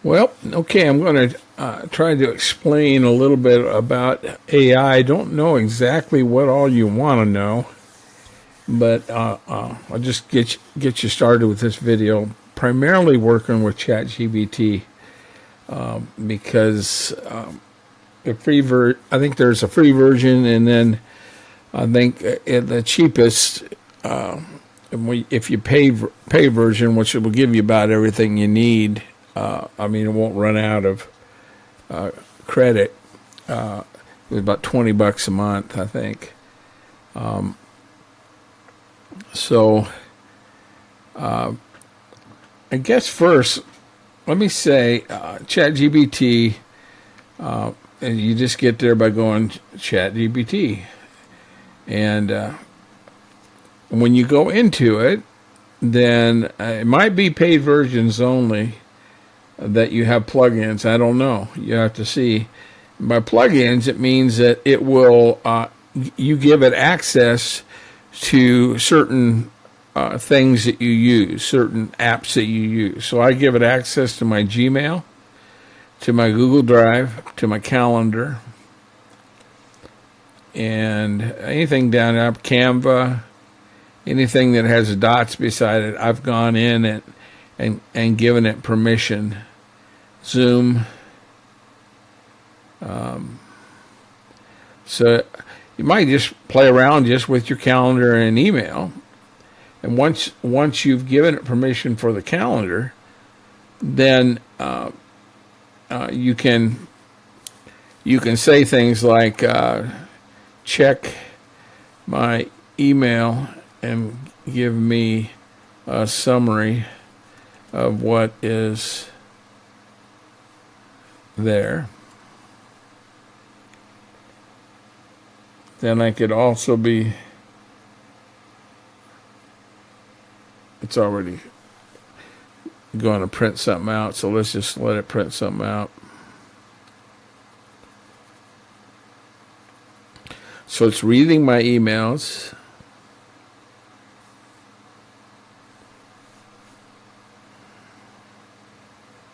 Well, okay, I'm going to try to explain a little bit about AI. I don't know exactly what all you want to know, but I'll just get you started with this video. Primarily working with ChatGPT because I think there's a free version, and then I think the cheapest. If you pay version, which will give you about everything you need. I mean, it won't run out of credit. It was about $20 a month, I think. So, I guess first, let me say, ChatGPT. And you just get there by going ChatGPT, and when you go into it, then it might be paid versions only that you have plugins. I don't know. You have to see. By plugins, it means that it will, you give it access to certain things that you use, certain apps that you use. So I give it access to my Gmail, to my Google Drive, to my calendar, and anything down there, Canva, anything that has dots beside it, I've gone in and given it permission. Zoom. So you might just play around just with your calendar and email. And once you've given it permission for the calendar, then you can say things like check my email and give me a summary of what is there. Then I could also be, it's already going to print something out, so let's just let it print something out. So it's reading my emails.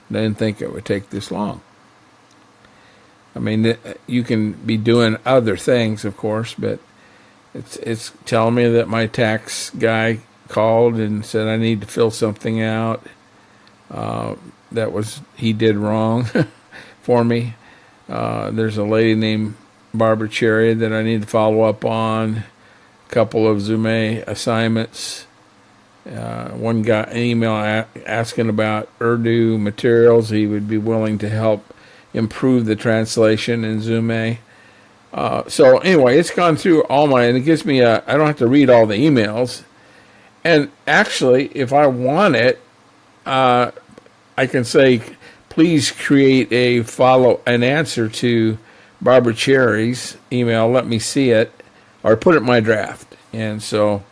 I didn't think it would take this long. I mean, you can be doing other things, of course, but it's telling me that my tax guy called and said I need to fill something out. He did wrong for me. There's a lady named Barbara Cherry that I need to follow up on. A couple of Zoom assignments. One got an email asking about Urdu materials. He would be willing to help improve the translation in Zoom. So anyway, it's gone through all my, and it gives me I don't have to read all the emails. And actually, if I want it, I can say, please create an answer to Barbara Cherry's email. Let me see it, or put it in my draft. And so,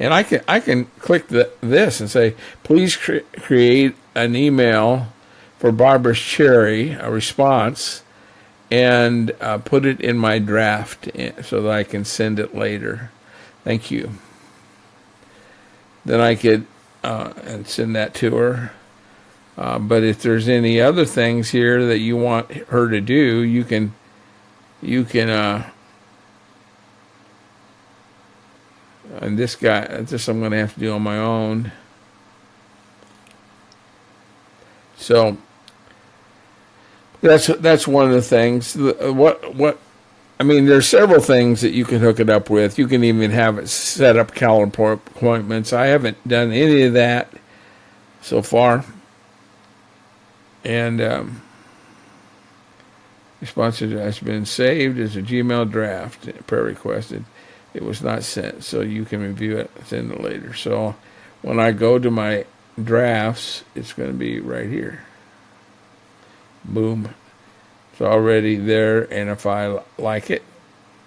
and I can click this and say, please create an email for Barbara Cherry, a response, and put it in my draft so that I can send it later. Thank you. Then I could and send that to her. But if there's any other things here that you want her to do, you can and this I'm going to have to do on my own. So that's one of the things. I mean, there's several things that you can hook it up with. You can even have it set up calendar appointments. I haven't done any of that so far. And response has been saved as a Gmail draft, prayer requested. It was not sent, so you can review it, send it later. So when I go to my drafts, it's going to be right here. Boom. It's already there, and if I like it,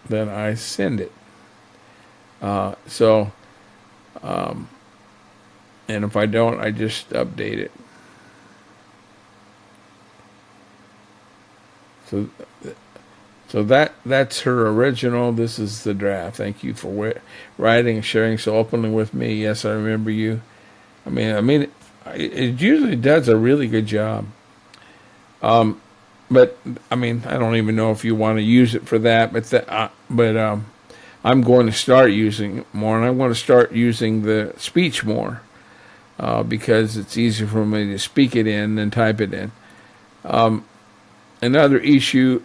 then I send it. And if I don't, I just update it. So that's her original. This is the draft. Thank you for writing and sharing so openly with me. Yes, I remember you. I mean, it usually does a really good job. But I mean, I don't even know if you want to use it for that. But I'm going to start using it more, and I want to start using the speech more because it's easier for me to speak it in than type it in. Another issue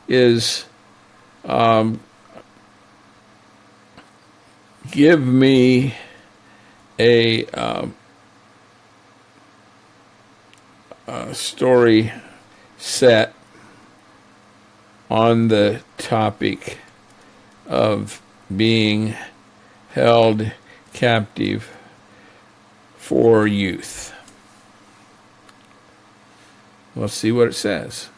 is give me a story set on the topic of being held captive for youth. Let's see what it says.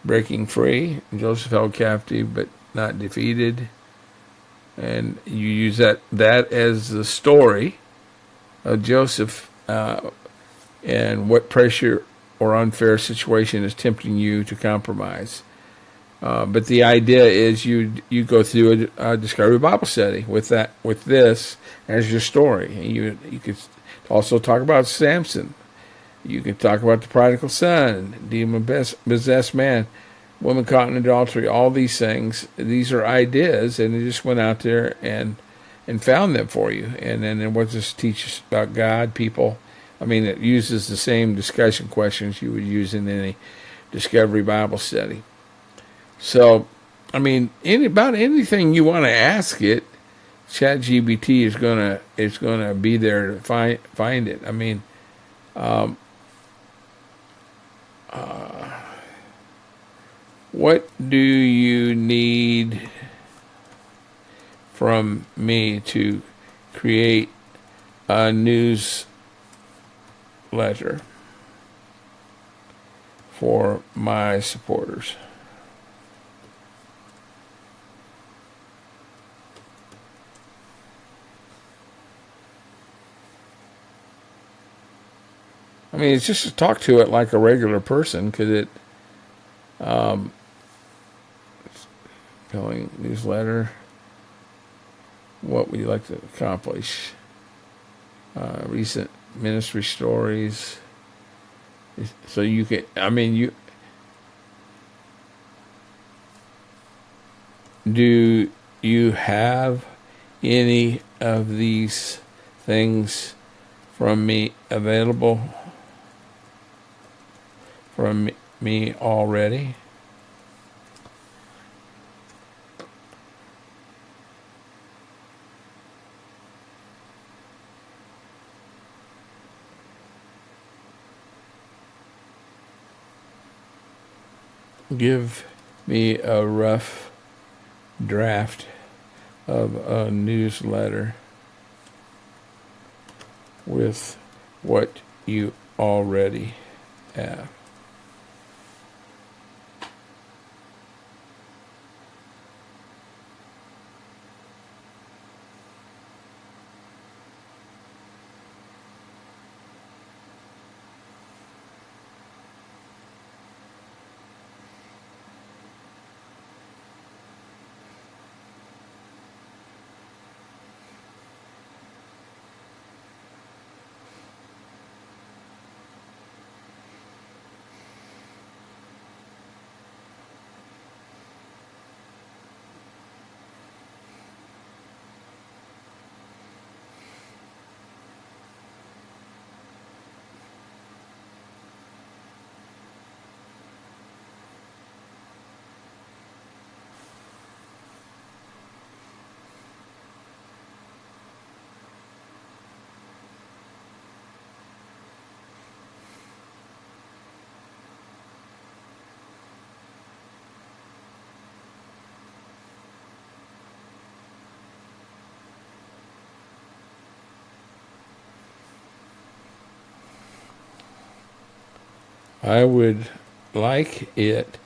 Breaking free, Joseph held captive but not defeated. And you use that as the story of Joseph and what pressure or unfair situation is tempting you to compromise. But the idea is you go through a Discovery Bible study with this as your story. And you could also talk about Samson. You can talk about the prodigal son, demon-possessed man, woman caught in adultery, all these things. These are ideas, and they just went out there and found them for you. And then it was just teach us about God, people. I mean, it uses the same discussion questions you would use in any Discovery Bible study. So, I mean, about anything you want to ask it, ChatGPT is gonna be there to find it. I mean, what do you need from me to create a newsletter for my supporters? I mean, it's just to talk to it like a regular person, because it, filling newsletter. What would you like to accomplish? Recent ministry stories. So you can, I mean, do you have any of these things from me available from me already? Give me a rough draft of a newsletter with what you already have. I would like it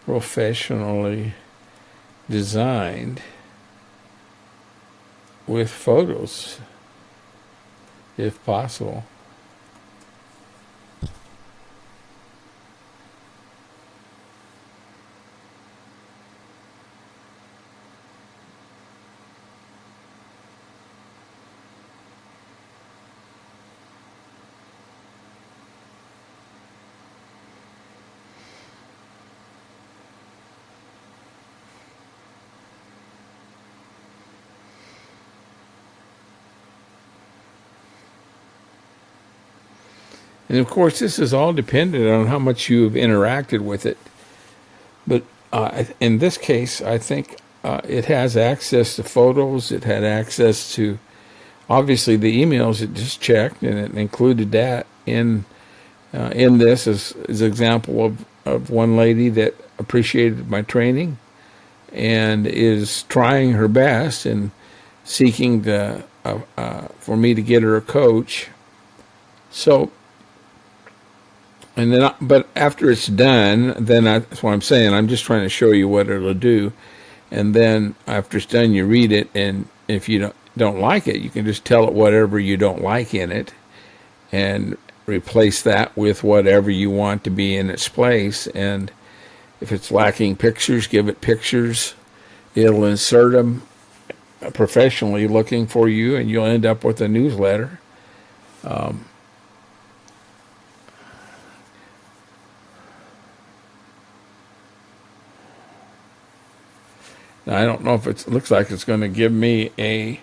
professionally designed with photos, if possible. And of course, this is all dependent on how much you've interacted with it. But in this case, I think it has access to photos. It had access to, obviously, the emails it just checked, and it included that in this as an example of one lady that appreciated my training and is trying her best and seeking for me to get her a coach. So, and then, but after it's done, then that's what I'm saying. I'm just trying to show you what it'll do, and then after it's done, you read it, and if you don't like it, you can just tell it whatever you don't like in it, and replace that with whatever you want to be in its place. And if it's lacking pictures, give it pictures. It'll insert them professionally looking for you, and you'll end up with a newsletter. Now, I don't know if it looks like it's going to give me a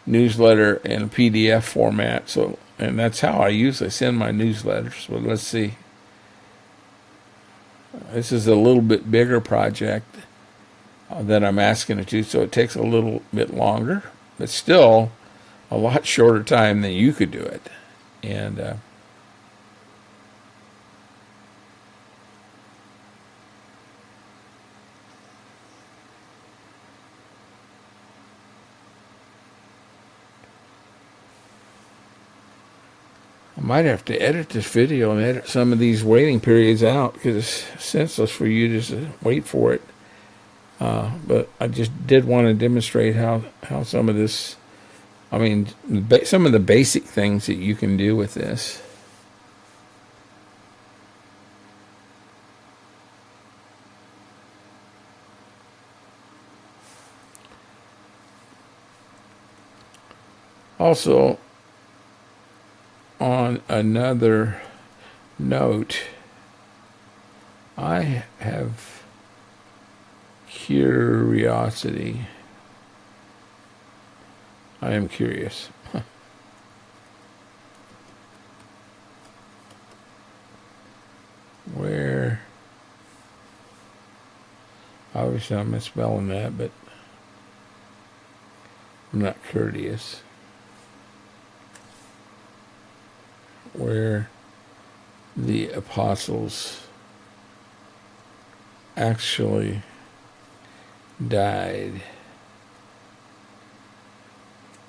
newsletter in a PDF format. So, and that's how I usually send my newsletters. But let's see. This is a little bit bigger project that I'm asking it to, so it takes a little bit longer, but still a lot shorter time than you could do it. And I might have to edit this video and edit some of these waiting periods out, because it's senseless for you just to wait for it. But I just did want to demonstrate how some of this, I mean, some of the basic things that you can do with this. Also, on another note, I have curiosity. I am curious. Where, obviously I'm misspelling that, but I'm not courteous. Where the apostles actually died.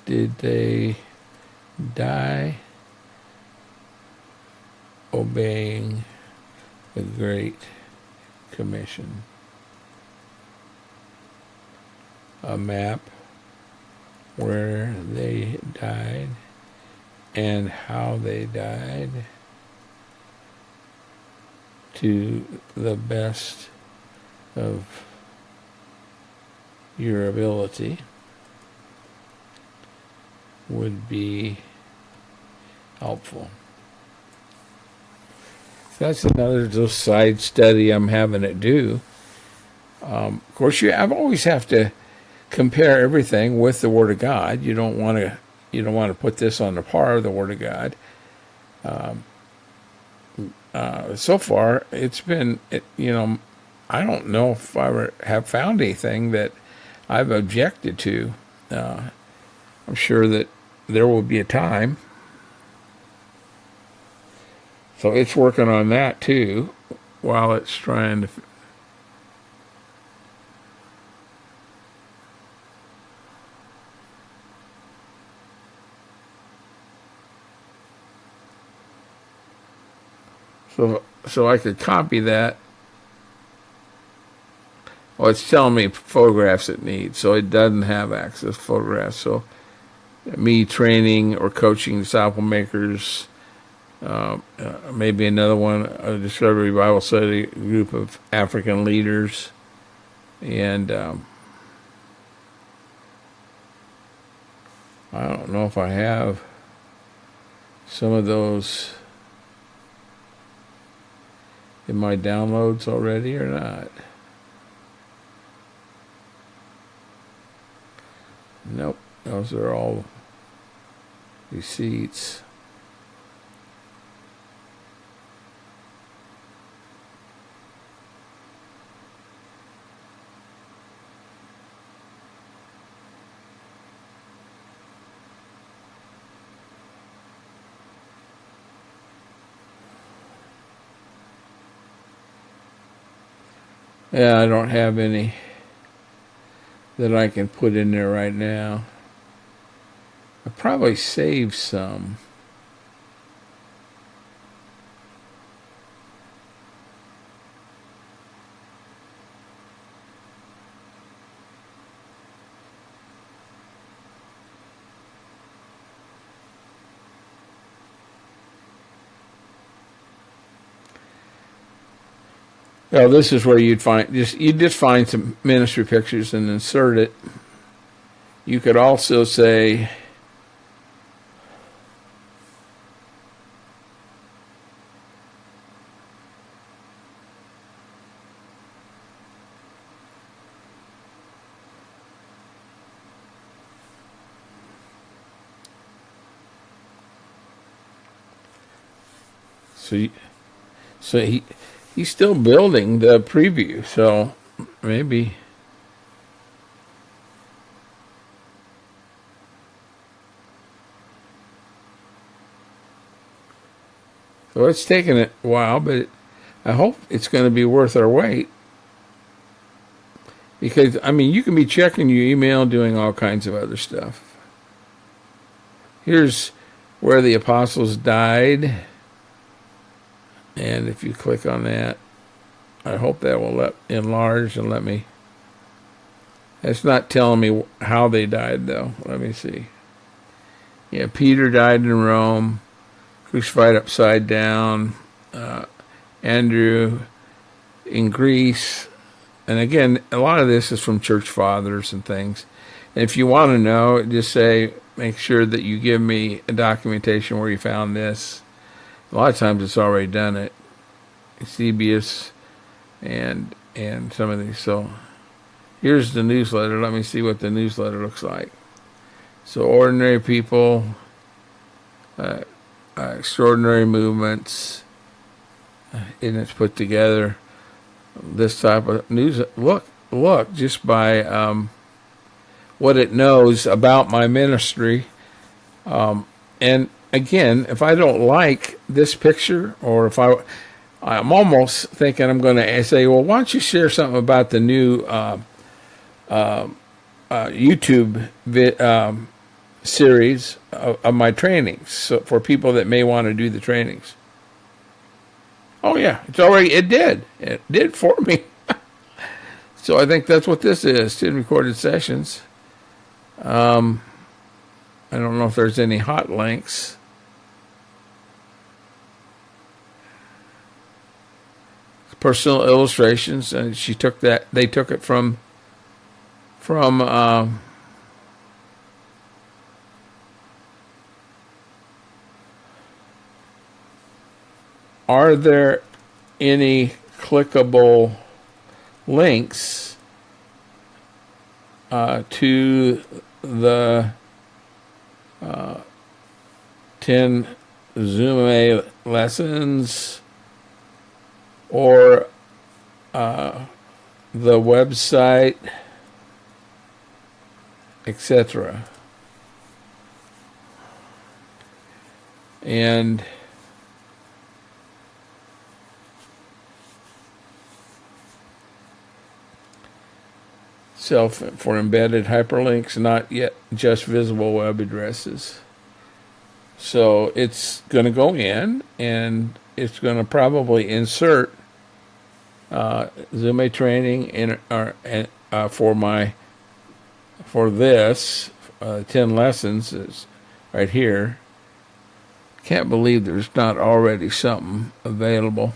Did they die obeying the Great Commission? A map where they died and how they died to the best of your ability would be helpful. That's another little side study I'm having it do. Of course, I've always have to compare everything with the Word of God. You don't want to put this on the par of the Word of God. So far, it's been, I don't know if I ever have found anything that I've objected to. I'm sure that there will be a time. So it's working on that too, while it's trying to. So I could copy that. Well, it's telling me photographs it needs, so it doesn't have access to photographs. So me training or coaching disciple makers, maybe another one, a Discovery Bible Study group of African leaders, and I don't know if I have some of those in my downloads already or not. Nope, those are all receipts. Yeah, I don't have any that I can put in there right now. I probably saved some. Well, this is where you'd just find some ministry pictures and insert it. You could also say, so he's still building the preview, so maybe. So it's taken a while, but I hope it's going to be worth our wait. Because, I mean, you can be checking your email, doing all kinds of other stuff. Here's where the apostles died. And if you click on that, I hope that will enlarge and let me. It's not telling me how they died, though. Let me see. Yeah, Peter died in Rome, crucified upside down. Andrew in Greece. And again, a lot of this is from church fathers and things. And if you want to know, just say, make sure that you give me a documentation where you found this. A lot of times it's already done it. Eusebius and some of these. So here's the newsletter. Let me see what the newsletter looks like. So ordinary people, extraordinary movements, and it's put together. This type of news. Look, just by what it knows about my ministry. And again, if I don't like this picture, or if I'm almost thinking I'm going to say, well, why don't you share something about the new YouTube series of my trainings, so for people that may want to do the trainings. Oh yeah, it did for me. So I think that's what this is, 10 recorded sessions. I don't know if there's any hot links. Personal illustrations, and they took it from are there any clickable links to the 10 Zoom lessons or the website, etc. And for embedded hyperlinks, not yet just visible web addresses. So it's going to go in, and it's going to probably insert Zoom training for this 10 lessons is right here. Can't believe there's not already something available.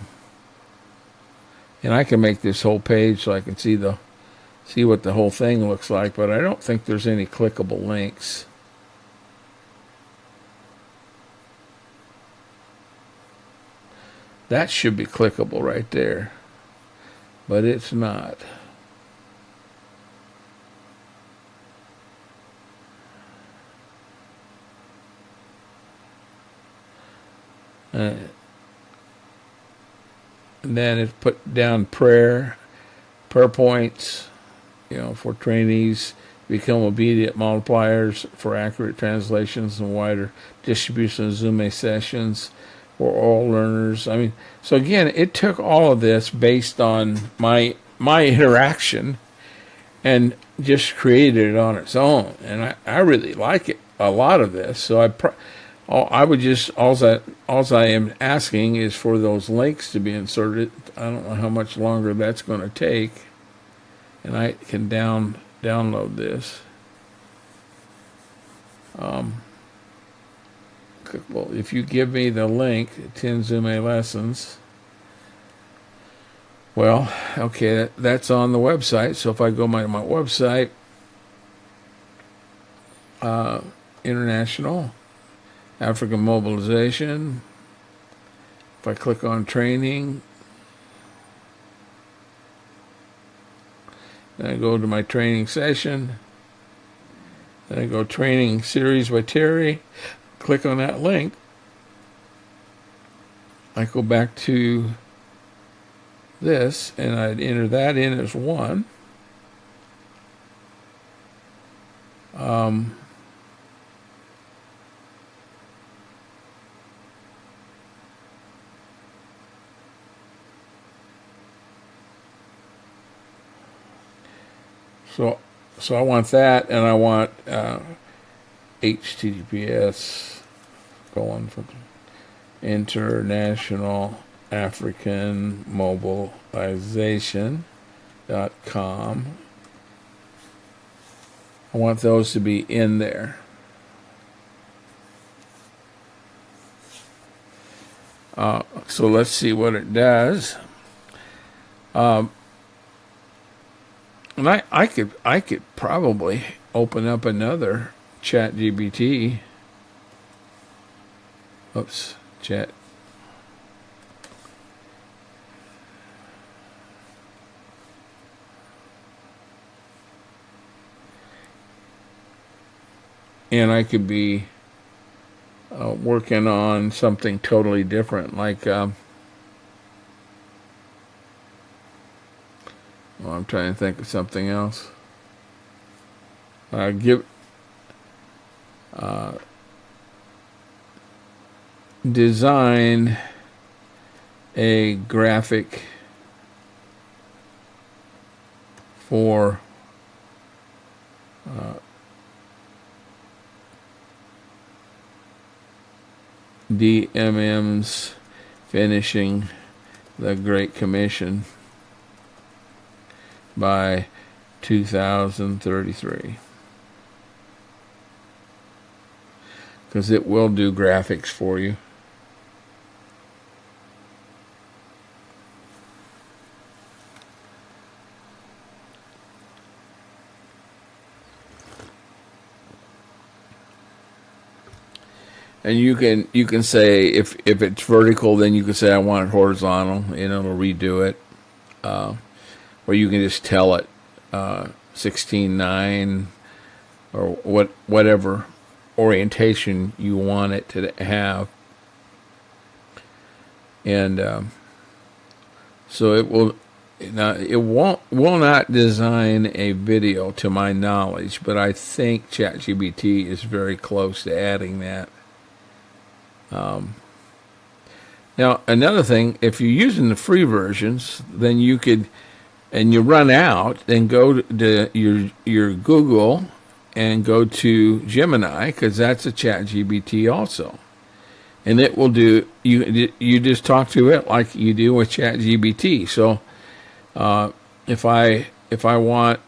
And I can make this whole page so I can see what the whole thing looks like, but I don't think there's any clickable links. That should be clickable right there, but it's not. And then it put down prayer points, for trainees, become obedient multipliers for accurate translations and wider distribution of Zoom sessions for all learners. I mean, so again, it took all of this based on my my interaction and just created it on its own. And I really like it, a lot of this. So I would just, all I am asking is for those links to be inserted. I don't know how much longer that's going to take. And I can download this. Well, if you give me the link, 10 Zume lessons, well, okay, that's on the website. So if I go my website, International African Mobilization, if I click on training, then I go to my training session, then I go training series by Terry, click on that link, I go back to this, and I'd enter that in as one. So I want that, and I want HTTPS colon for International African Mobilization.com. I want those to be in there. So let's see what it does. And I could probably open up another ChatGPT. Oops, chat. And I could be working on something totally different, like well, I'm trying to think of something else. Design a graphic for DMM's finishing the Great Commission by 2033. Because it will do graphics for you. And you can say, if it's vertical, then you can say I want it horizontal, and it'll redo it. Or you can just tell it 16:9 or whatever orientation you want it to have. And so it will not design a video, to my knowledge, but I think ChatGPT is very close to adding that. Now, another thing, if you're using the free versions, then you could, and you run out, then go to your Google and go to Gemini, because that's a ChatGPT also. And it will do, you just talk to it like you do with ChatGPT. So if I want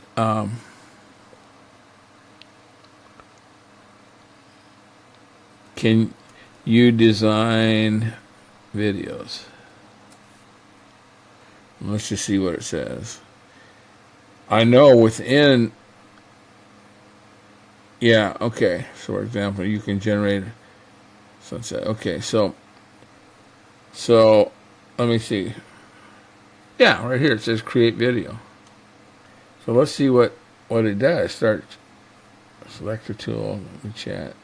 can you design videos? Let's just see what it says. I know within, yeah, okay. So for example, you can generate sunset. Okay, so let me see. Yeah, right here it says create video. So let's see what it does. Start select a tool, chat.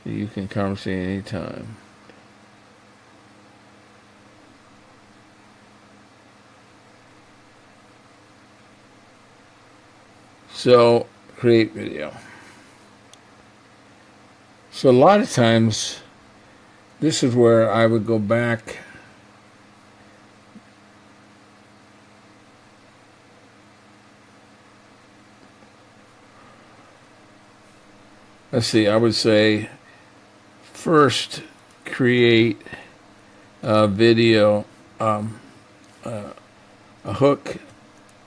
You can conversate anytime. So, create video. So a lot of times, this is where I would go back let's see, I would say first create a video, a hook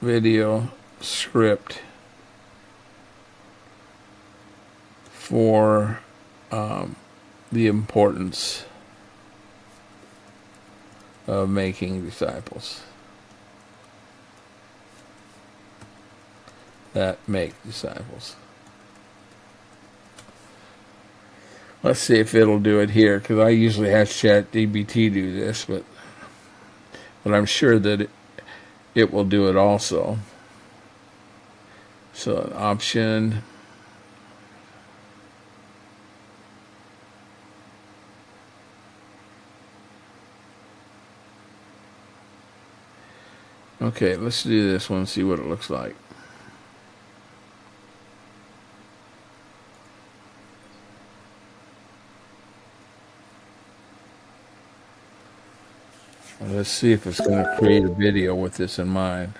video script for the importance of making disciples that make disciples. Let's see if it'll do it here, because I usually have ChatGPT do this, but I'm sure that it will do it also. So an option. Okay, let's do this one, see what it looks like. Let's see if it's going to create a video with this in mind.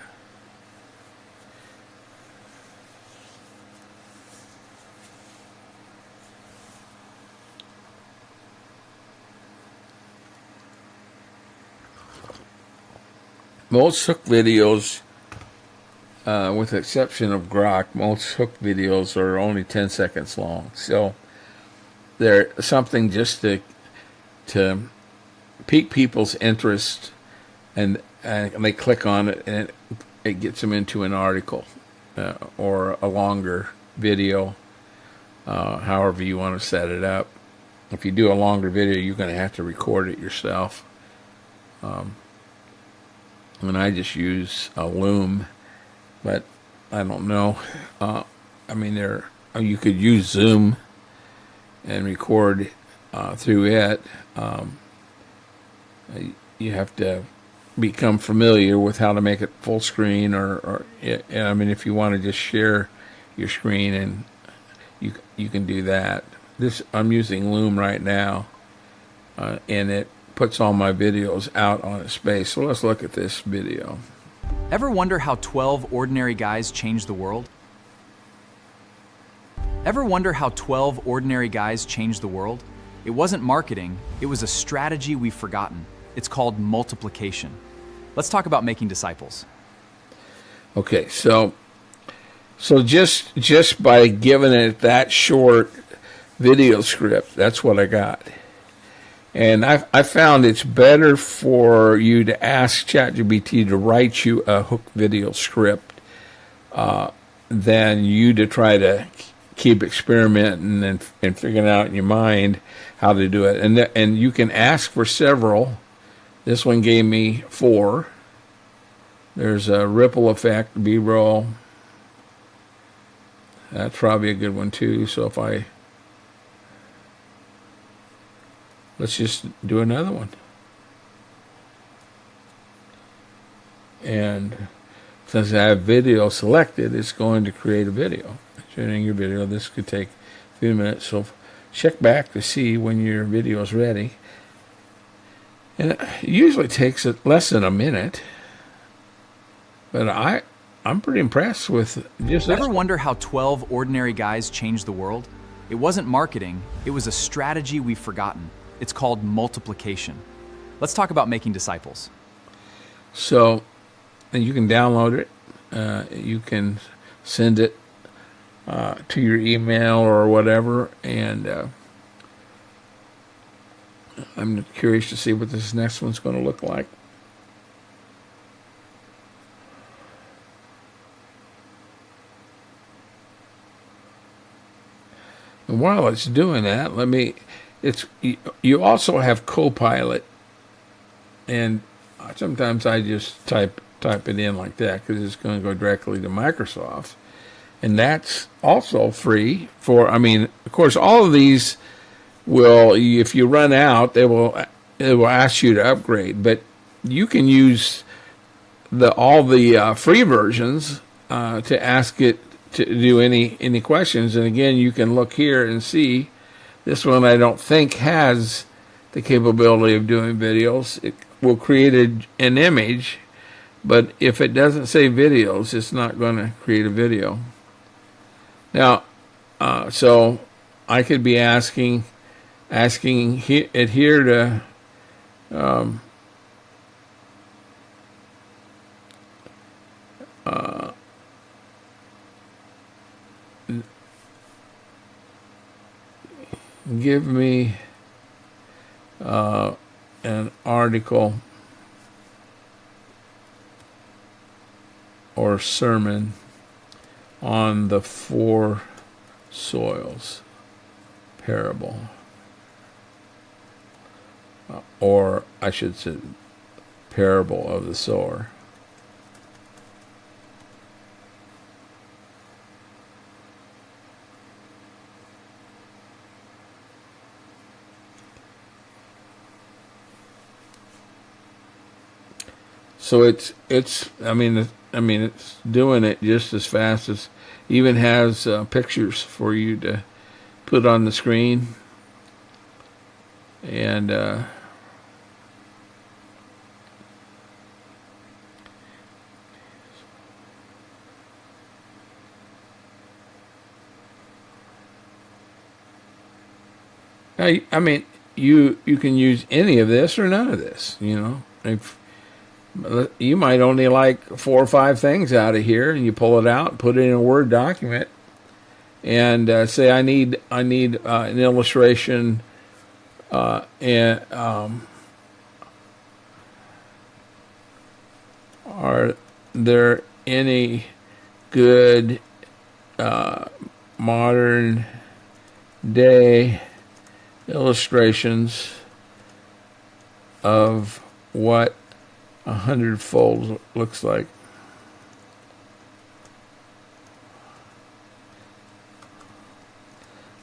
Most hook videos, with the exception of Grok, most hook videos are only 10 seconds long. So they're something just to pique people's interest, and they click on it, and it gets them into an article or a longer video, however you want to set it up. If you do a longer video, you're going to have to record it yourself. And I just use a Loom, but I don't know. I mean, you could use Zoom and record through it. You have to become familiar with how to make it full screen, or I mean, if you want to just share your screen, and you can do that. I'm using Loom right now, and it puts all my videos out on its space. So let's look at this video. Ever wonder how 12 ordinary guys changed the world? Ever wonder how 12 ordinary guys changed the world? It wasn't marketing, it was a strategy we've forgotten. It's called multiplication. Let's talk about making disciples. Okay, so just by giving it that short video script, that's what I got. And I found it's better for you to ask ChatGPT to write you a hook video script than you to try to keep experimenting and figuring out in your mind how to do it. And you can ask for several. This one gave me 4. There's a ripple effect, B-roll. That's probably a good one too. So let's just do another one. And since I have video selected, it's going to create a video. Generating your video. This could take a few minutes. So check back to see when your video is ready. And it usually takes less than a minute. But I'm pretty impressed with just Ever wonder how 12 ordinary guys changed the world? It wasn't marketing, it was a strategy we've forgotten. It's called multiplication. Let's talk about making disciples. So, and you can download it. You can send it to your email or whatever. And I'm curious to see what this next one's going to look like. And while it's doing that, you also have Copilot, and sometimes I just type it in like that because it's going to go directly to Microsoft, and that's also free of course, all of these will, if you run out, it will ask you to upgrade, but you can use all the free versions to ask it to do any questions. And again, you can look here and see this one. I don't think has the capability of doing videos. It will create an image, but if it doesn't say videos, it's not going to create a video. Now, so I could be asking it here to give me an article or sermon on the four soils parable, or I should say parable of the sower. So it's I mean it's doing it just as fast as, even has pictures for you to put on the screen, and I mean you can use any of this or none of this. If you might only like 4 or 5 things out of here, and you pull it out, put it in a Word document, and say I need an illustration, and are there any good modern day illustrations of what 100-fold looks like?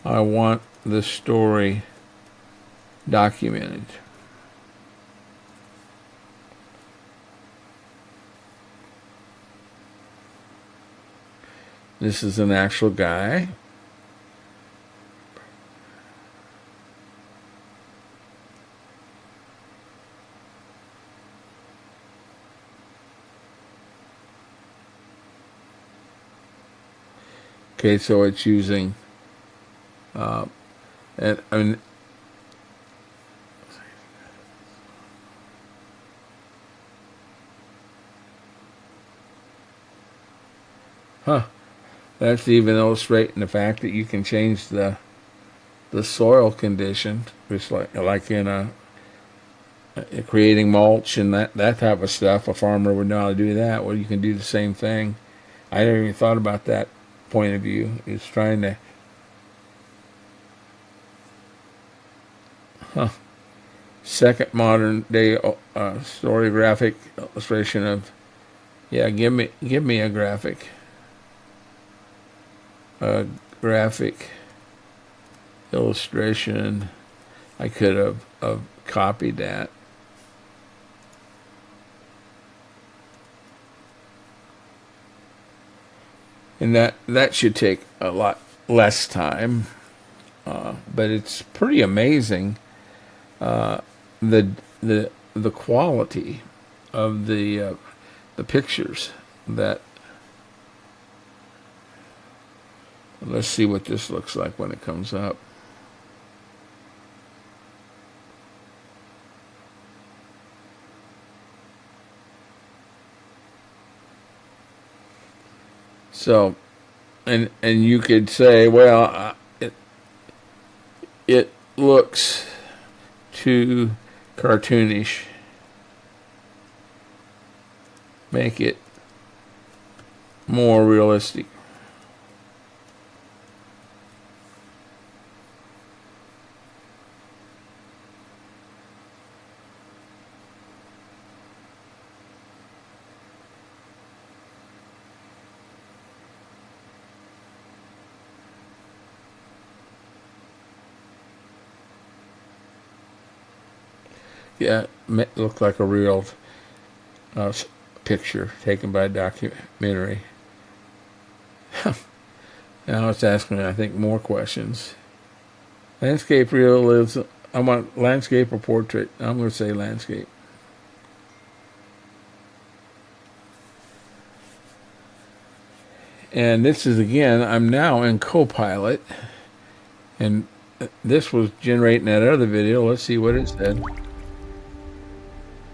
I want the story documented. This is an actual guy. Okay, so it's using, and I mean, that's even illustrating the fact that you can change the soil condition, just like in creating mulch and that type of stuff. A farmer would know how to do that. Well, you can do the same thing. I never even thought about that point of view. It's trying to second modern day story graphic illustration of, yeah, give me a graphic illustration. I could have copied that. And that should take a lot less time, but it's pretty amazing the quality of the pictures that. Let's see what this looks like when it comes up. So, and you could say, well, it looks too cartoonish. Make it more realistic. Yeah, it looked like a real picture taken by a documentary. Now it's asking me, I think, more questions. Landscape realism. I want landscape or portrait. I'm going to say landscape. And this is, again, I'm now in Copilot, And this was generating that other video. Let's see what it said.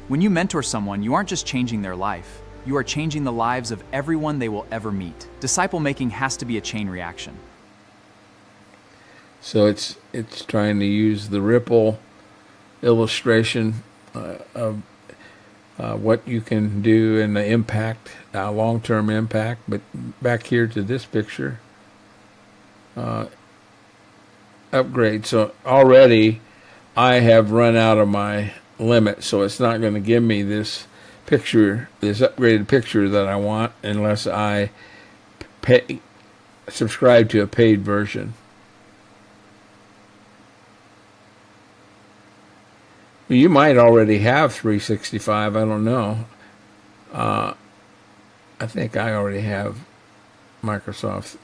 When you mentor someone, you aren't just changing their life. You are changing the lives of everyone they will ever meet. Disciple making has to be a chain reaction. So it's trying to use the ripple illustration of what you can do and the impact, long-term impact. But back here to this picture, upgrade. So already I have run out of my limit, so it's not going to give me this picture, this upgraded picture that I want, unless I subscribe to a paid version. You might already have 365. I don't know. I think I already have Microsoft.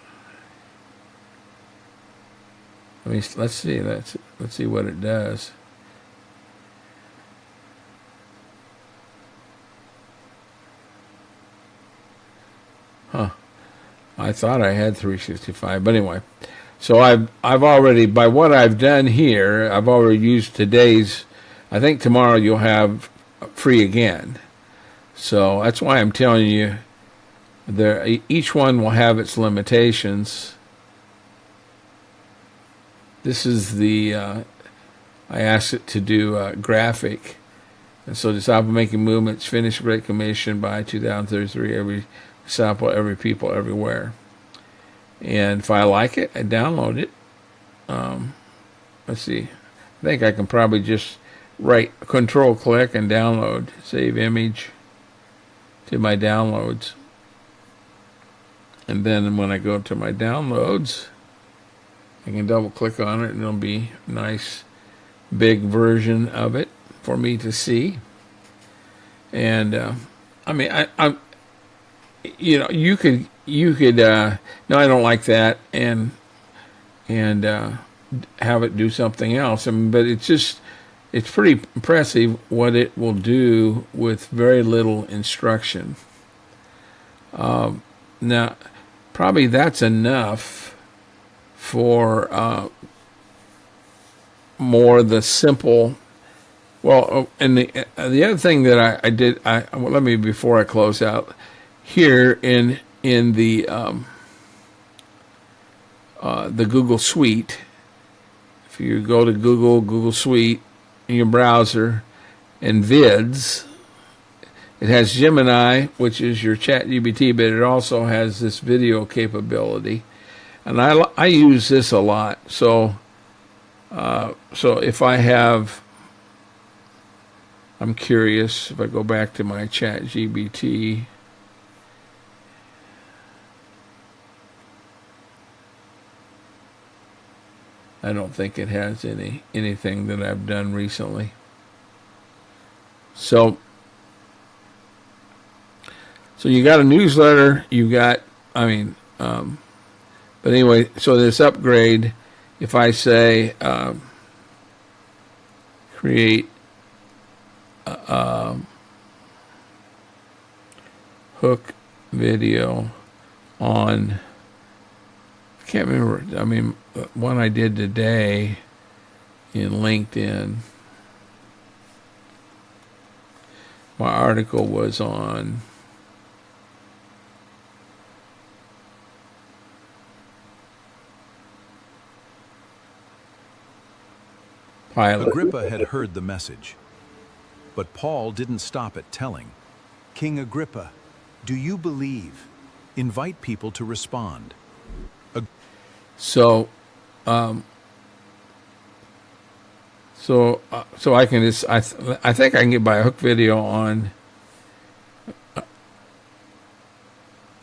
Let's see. Let's see what it does. Huh. I thought I had 365, but anyway. So I've already, by what I've done here, I've already used today's. I think tomorrow you'll have free again. So that's why I'm telling you, each one will have its limitations. This is I asked it to do a graphic. And so disciple making movements, finish Great Commission by 2033, every disciple, every people, everywhere. And if I like it, I download it. Let's see. I think I can probably just control click and download, save image to my downloads. And then when I go to my downloads, I can double click on it and it'll be a nice big version of it for me to see. And I'm you could no, I don't like that, and have it do something else. But it's pretty impressive what it will do with very little instruction. Now, probably that's enough for more the simple. Well, and the other thing that I did, let me, before I close out, here in the Google Suite, if you go to Google Suite in your browser, and vids, it has Gemini, which is your ChatGPT, but it also has this video capability, and I use this a lot. So if I have, I'm curious, if I go back to my ChatGPT, I don't think it has anything that I've done recently. So you got a newsletter, you got, but anyway, so this upgrade, if I say create hook video on, I can't remember, one I did today in LinkedIn, my article was on pilot. Agrippa had heard the message, but Paul didn't stop at telling. King Agrippa, do you believe? Invite people to respond. So I can just, I think I can get by a hook video on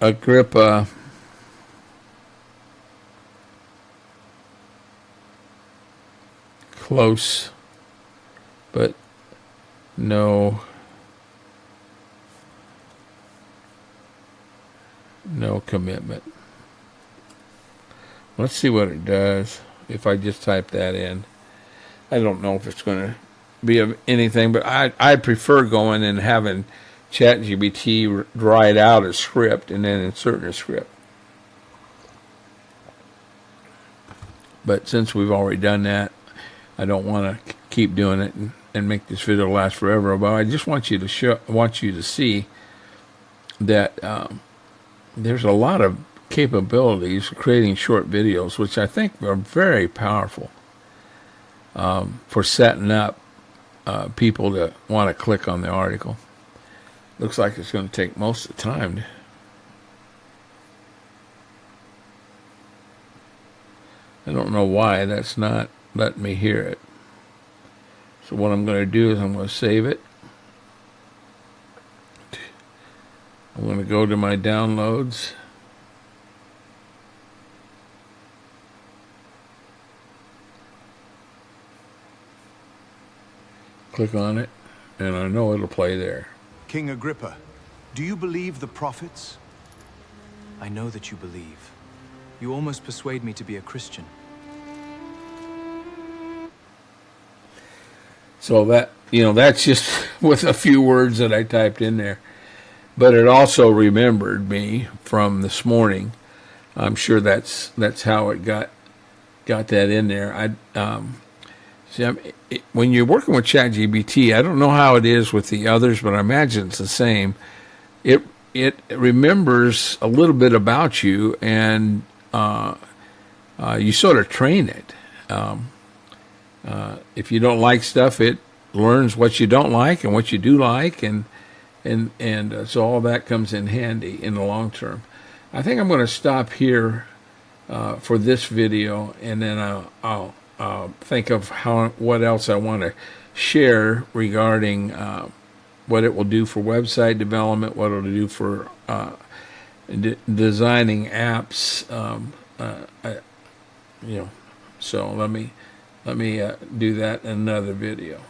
Agrippa close, but no commitment. Let's see what it does if I just type that in. I don't know if it's going to be of anything, but I prefer going and having ChatGPT write out a script and then inserting a script. But since we've already done that, I don't want to keep doing it and make this video last forever. But I just want you to see that there's a lot of capabilities for creating short videos, which I think are very powerful for setting up people to want to click on the article. Looks like it's going to take most of the time. I don't know why that's not letting me hear it. So what I'm going to do is I'm going to save it. I'm going to go to my downloads. Click on it, and I know it'll play there. King Agrippa, do you believe the prophets? I know that you believe. You almost persuade me to be a Christian. So that's just with a few words that I typed in there. But it also remembered me from this morning. I'm sure that's how it got that in there. When you're working with ChatGPT, I don't know how it is with the others, but I imagine it's the same. It remembers a little bit about you, and you sort of train it. If you don't like stuff, it learns what you don't like and what you do like, and so all that comes in handy in the long term. I think I'm going to stop here for this video, and then I'll think of what else I want to share regarding what it will do for website development, what it will do for designing apps. So let me do that in another video.